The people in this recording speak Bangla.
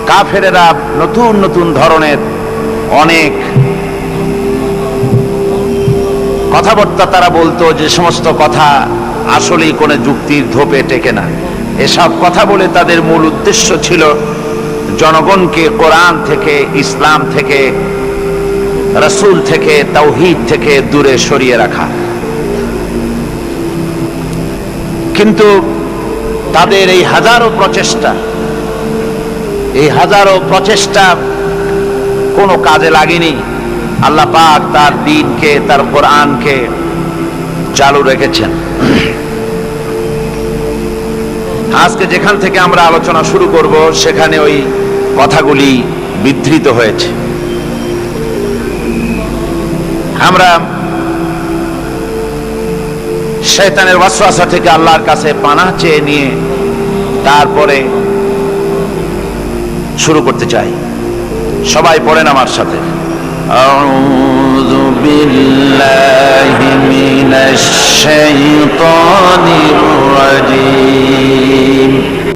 কাফেরেরা নতুন নতুন ধরনের অনেক কথাবার্তা তারা বলতো, যে সমস্ত কথা আসলেই কোনো যুক্তির ধোপে টেকে না। এসব কথা বলে তাদের মূল উদ্দেশ্য ছিল জনগণকে কোরআন থেকে, ইসলাম থেকে, রাসূল থেকে, তাওহীদ থেকে দূরে সরিয়ে রাখা। কিন্তু তাদের এই হাজারো প্রচেষ্টা কোনো কাজে লাগেনি। আল্লাহ পাক তার দ্বীনকে, তার কোরআনকে চালু রেখেছেন। আজকে যেখান থেকে আমরা আলোচনা শুরু করব সেখানে ওই কথাগুলি বিধৃত হয়েছে। আমরা শয়তানের ওয়াসওয়াসা থেকে আল্লাহর কাছে পানাহ চেয়ে নিয়ে তারপরে শুরু করতে চাই। সবাই পড়েন আমার সাথে, আউযু বিল্লাহি মিনাশ শাইতানির রাজীম।